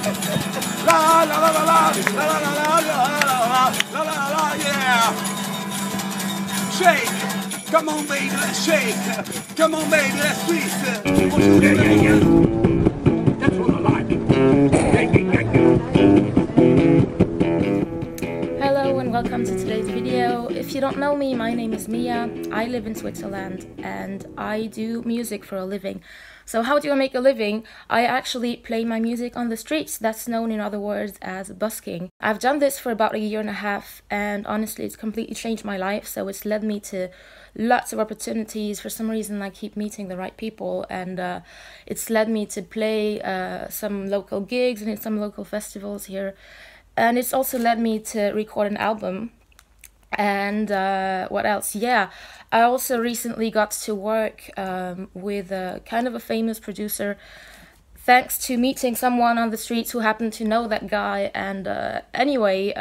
La la la la la la la la la la la la, yeah. Shake, come on baby, let's shake. Come on baby, let's twist. Yeah. That's what I like. Hello and welcome to today's video. If you don't know me, my name is Mia. I live in Switzerland and I do music for a living. So how do I make a living? I actually play my music on the streets. That's known in other words as busking. I've done this for about a year and a half and honestly it's completely changed my life. So it's led me to lots of opportunities. For some reason I keep meeting the right people and it's led me to play some local gigs and in some local festivals here. And it's also led me to record an album. And what else? Yeah, I also recently got to work with a kind of a famous producer thanks to meeting someone on the streets who happened to know that guy. And anyway,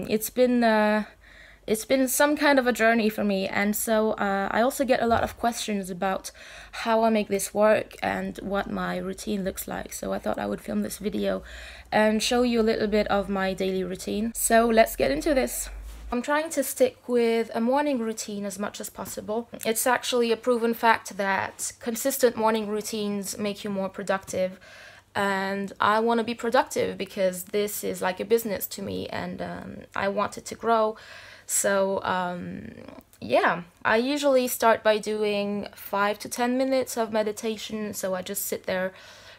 it's been some kind of a journey for me. And so I also get a lot of questions about how I make this work and what my routine looks like. So I thought I would film this video and show you a little bit of my daily routine. So let's get into this. I'm trying to stick with a morning routine as much as possible. It's actually a proven fact that consistent morning routines make you more productive. And I want to be productive because this is like a business to me and I want it to grow. So yeah, I usually start by doing 5 to 10 minutes of meditation. So I just sit there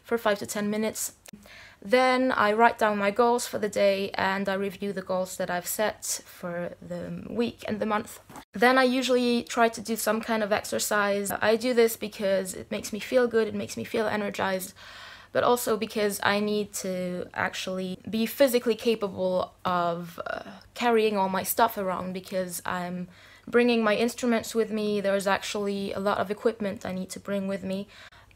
for 5 to 10 minutes. Then I write down my goals for the day and I review the goals that I've set for the week and the month. Then I usually try to do some kind of exercise. I do this because it makes me feel good, it makes me feel energized, but also because I need to actually be physically capable of carrying all my stuff around because I'm bringing my instruments with me. There's actually a lot of equipment I need to bring with me.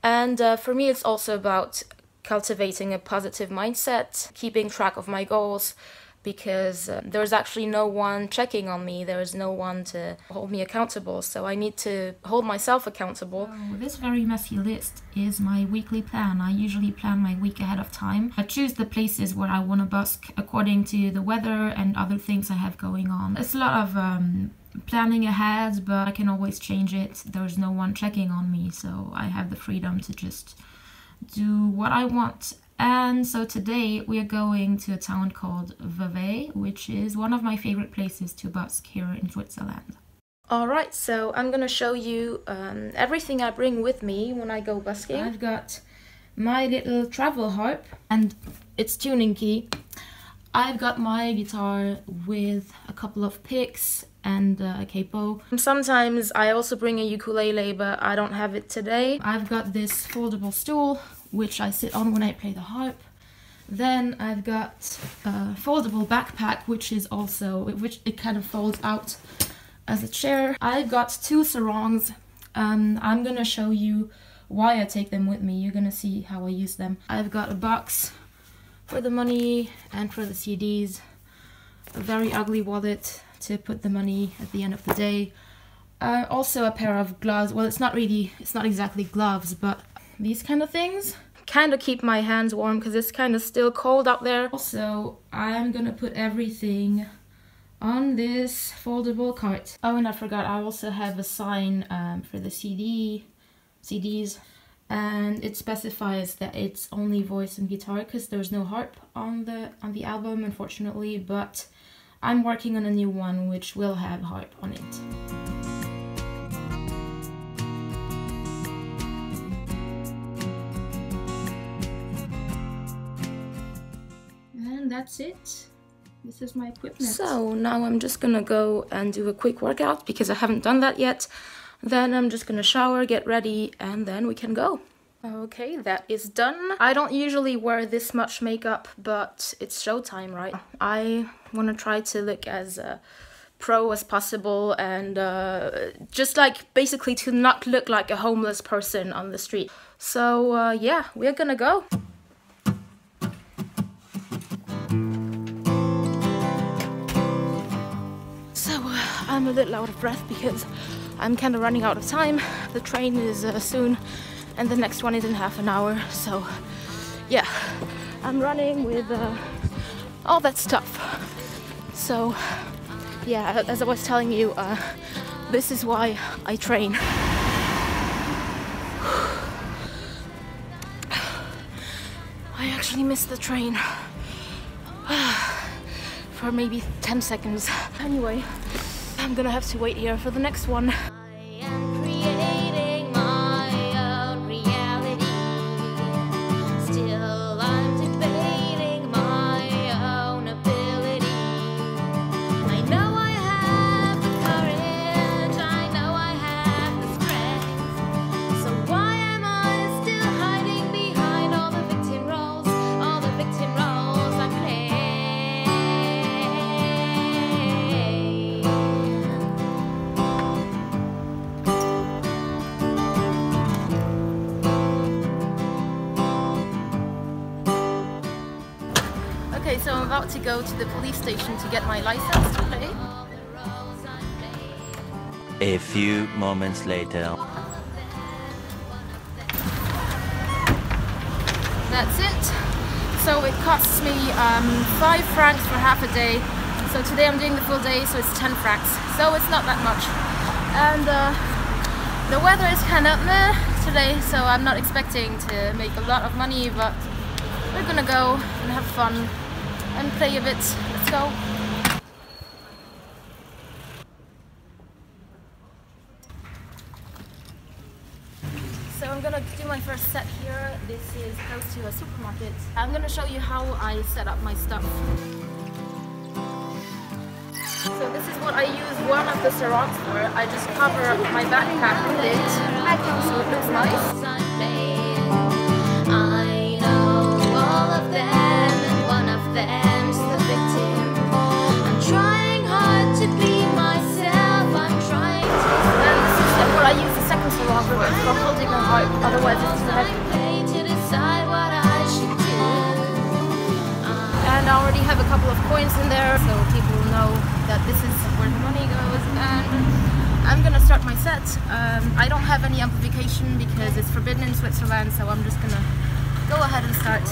And for me it's also about cultivating a positive mindset, keeping track of my goals, because there's actually no one checking on me, there's no one to hold me accountable, so I need to hold myself accountable. So this very messy list is my weekly plan. I usually plan my week ahead of time. I choose the places where I want to busk according to the weather and other things I have going on. It's a lot of planning ahead, but I can always change it. There's no one checking on me, so I have the freedom to just do what I want. And so today we are going to a town called Vevey, which is one of my favorite places to busk here in Switzerland. Alright, so I'm gonna show you everything I bring with me when I go busking. I've got my little travel harp and its tuning key. I've got my guitar with a couple of picks and a capo. Sometimes I also bring a ukulele, but I don't have it today. I've got this foldable stool, which I sit on when I play the harp. Then I've got a foldable backpack, which it kind of folds out as a chair. I've got 2 sarongs. I'm gonna show you why I take them with me. You're gonna see how I use them. I've got a box for the money and for the CDs. A very ugly wallet to put the money at the end of the day. Also a pair of gloves. Well, it's not exactly gloves, but these kind of things kind of keep my hands warm because it's kind of still cold out there. Also, I'm gonna put everything on this foldable cart. Oh, and I forgot, I also have a sign for the CDs, and it specifies that it's only voice and guitar because there's no harp on the album, unfortunately, but I'm working on a new one which will have harp on it. And that's it. This is my equipment. So now I'm just gonna go and do a quick workout because I haven't done that yet. Then I'm just gonna shower, get ready, and then we can go. Okay, that is done. I don't usually wear this much makeup, but it's showtime, right? I want to try to look as pro as possible and just like basically to not look like a homeless person on the street. So yeah, we're gonna go. So I'm a little out of breath because I'm kind of running out of time. The train is soon and the next one is in half an hour, so yeah, I'm running with all that stuff. So yeah, as I was telling you, this is why I train. I actually missed the train for maybe 10 seconds. Anyway, I'm gonna have to wait here for the next one. Okay, so I'm about to go to the police station to get my license today. A few moments later. That's it. So it costs me 5 francs for half a day. So today I'm doing the full day, so it's 10 francs. So it's not that much. And the weather is kind of meh today, so I'm not expecting to make a lot of money, but we're gonna go and have fun and play a bit. Let's go. So I'm gonna do my first set here. This is close to a supermarket. I'm gonna show you how I set up my stuff. So this is what I use one of the sarongs for. I just cover my backpack with it, so it looks nice. I know all of them, and one of them's the victim. I'm trying hard to be myself. I'm trying to. And this is what I use the second sarong for. It's for holding a heart. Otherwise, it's too heavy. To decide what I should do. And I already have a couple of coins in there, so people know that this is where the money goes. And I'm gonna start my set. I don't have any amplification because it's forbidden in Switzerland, so I'm just gonna go ahead and start.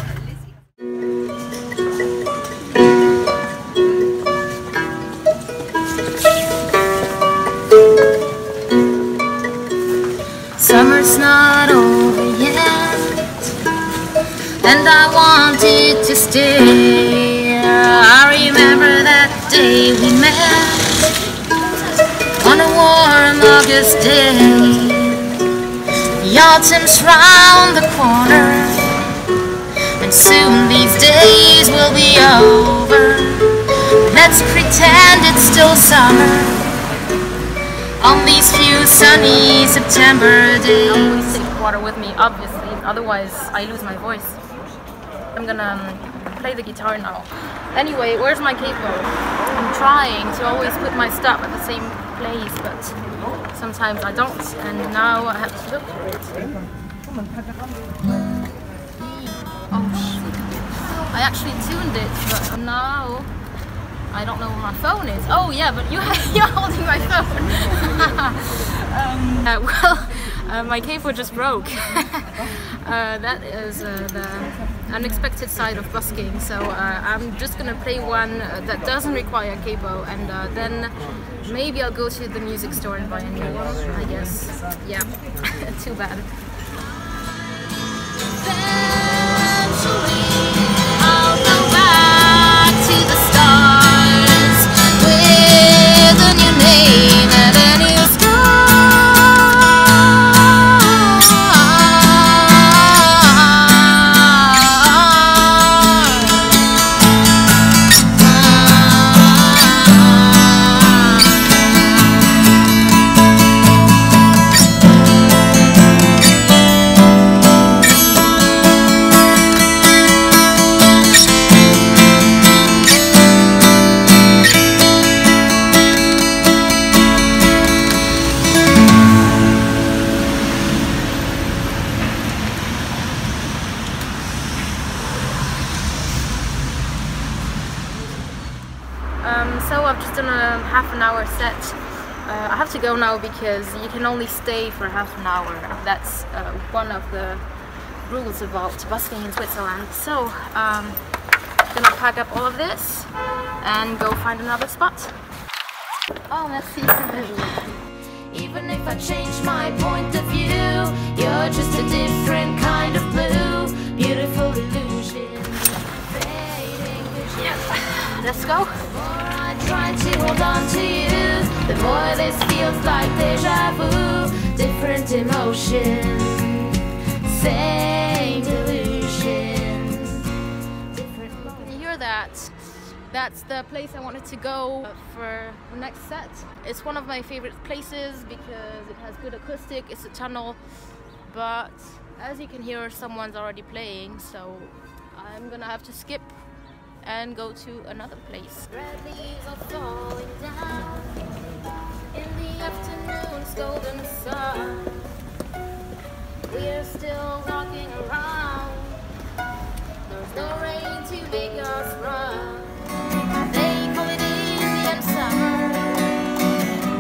Summer's not over yet, and I wanted to stay. I remember that day we met on a warm August day. The autumn's round the corner, and soon these days will be over. Let's pretend it's still summer on these few sunny September days. I always take water with me, obviously, otherwise I lose my voice. I'm gonna play the guitar now. Anyway, where's my capo? I'm trying to always put my stuff at the same place, but sometimes I don't, and now I have to look for it. Oh shit. I actually tuned it, but now I don't know where my phone is. Oh yeah, but you're holding my phone. My capo just broke. That is the unexpected side of busking. So I'm just gonna play one that doesn't require a capo, and then maybe I'll go to the music store and buy a new one, I guess. Yeah, too bad. I'll go back to the stars with a new name and a new star. So I've just done a half-an-hour set. I have to go now because you can only stay for half an hour. That's one of the rules about busking in Switzerland. So I'm gonna pack up all of this and go find another spot. Oh, let's see some visuals. Even if I change my point of view, you're just a different kind of blue. Beautiful illusion, fading vision. Yeah, let's go. The more I try to hold on to you, the more this feels like deja vu. Different emotions, same delusion. Can you hear that? That's the place I wanted to go for the next set. It's one of my favorite places because it has good acoustic, it's a tunnel, but as you can hear, someone's already playing, so I'm gonna have to skip and go to another place. Red leaves are falling down in the afternoon's golden sun. We're still walking around. There's no rain to make us run. They call it Indian summer.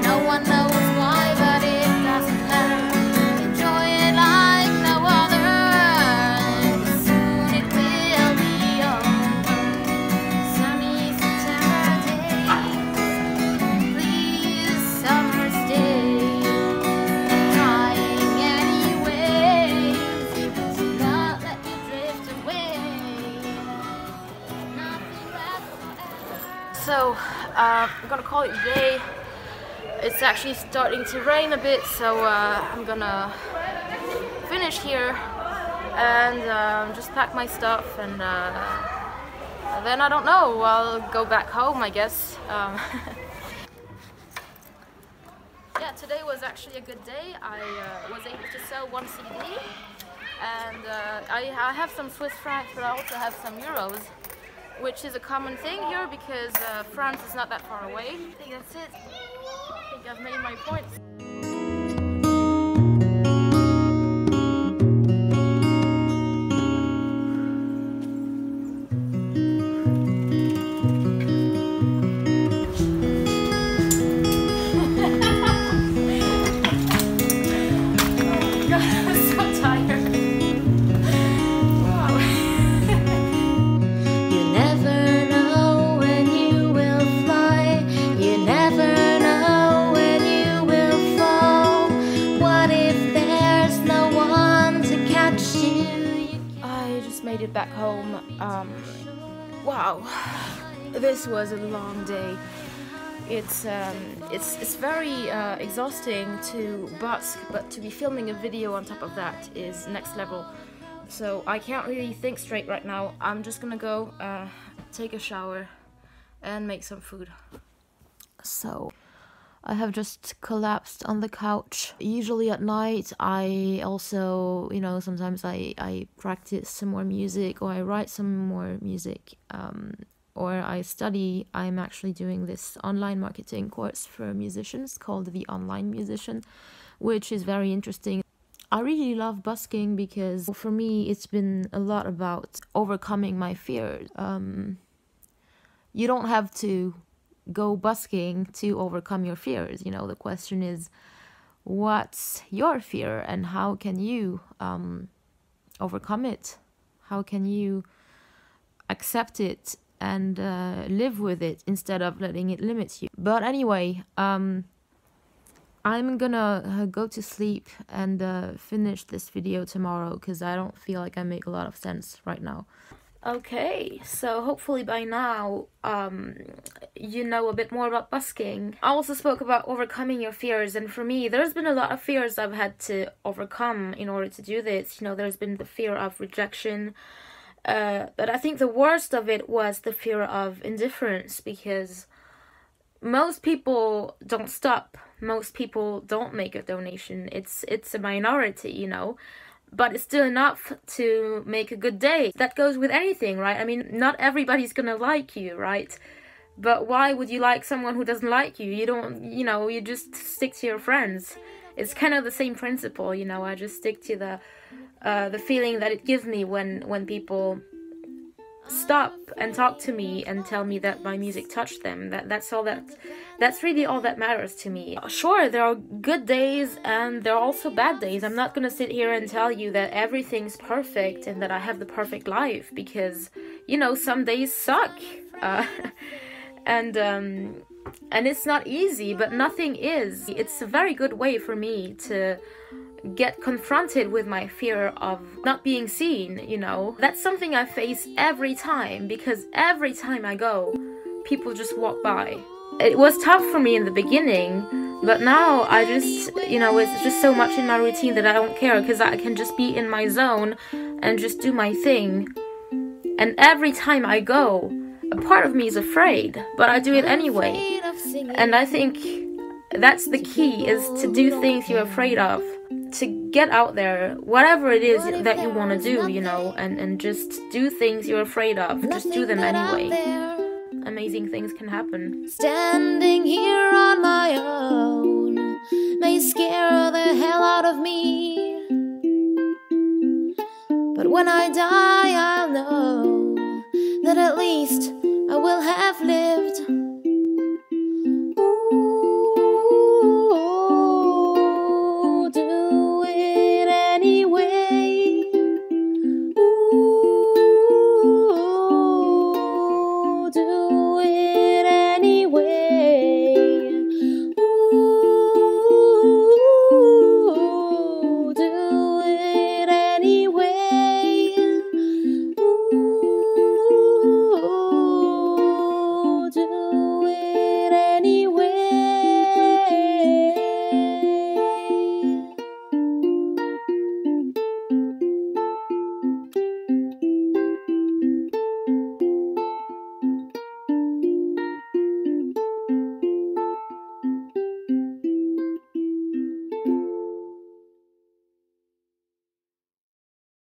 No one knows why, but it doesn't matter. Enjoy it like no other. Soon it will be over. Sunny September days. Please, summer stay. Trying anyway to not let you drift away. Nothing left forever. So I'm gonna call it a day. It's actually starting to rain a bit, so I'm gonna finish here and just pack my stuff, and then I don't know, I'll go back home, I guess. Yeah, today was actually a good day. I was able to sell one CD, and I have some Swiss francs, but I also have some euros, which is a common thing here because France is not that far away. I think that's it. I think I've made my points. Back home. Wow, this was a long day. It's very exhausting to busk, but to be filming a video on top of that is next level. So I can't really think straight right now. I'm just gonna go take a shower and make some food. So I have just collapsed on the couch. Usually at night I also, you know, sometimes I practice some more music, or I write some more music, or I study. I'm actually doing this online marketing course for musicians called The Online Musician, which is very interesting. I really love busking because for me it's been a lot about overcoming my fears. You don't have to go busking to overcome your fears. You know, the question is, what's your fear and how can you overcome it? How can you accept it and live with it instead of letting it limit you? But anyway, I'm gonna go to sleep and finish this video tomorrow because I don't feel like I make a lot of sense right now. Okay, so hopefully by now you know a bit more about busking. I also spoke about overcoming your fears, and for me there's been a lot of fears I've had to overcome in order to do this. You know, there's been the fear of rejection, but I think the worst of it was the fear of indifference, because most people don't stop, most people don't make a donation. It's a minority, you know, but it's still enough to make a good day. That goes with anything, right? I mean, not everybody's gonna like you, right? But why would you like someone who doesn't like you? You don't, you know, you just stick to your friends. It's kind of the same principle, you know. I just stick to the feeling that it gives me when people stop and talk to me and tell me that my music touched them. That's really all that matters to me. Sure, there are good days and there are also bad days. I'm not gonna sit here and tell you that everything's perfect and that I have the perfect life, because, you know, some days suck. And it's not easy, but nothing is. It's a very good way for me to get confronted with my fear of not being seen, you know. That's something I face every time, because every time I go, people just walk by. It was tough for me in the beginning, but now I just, you know, it's just so much in my routine that I don't care, because I can just be in my zone and just do my thing. And every time I go, a part of me is afraid, but I do it anyway. And I think that's the key, is to do things you're afraid of. To get out there, whatever it is that you want to do, you know, and just do things you're afraid of. Just do them anyway. Amazing things can happen. Standing here on my own may scare the hell out of me, but when I die I'll know that at least I will have lived.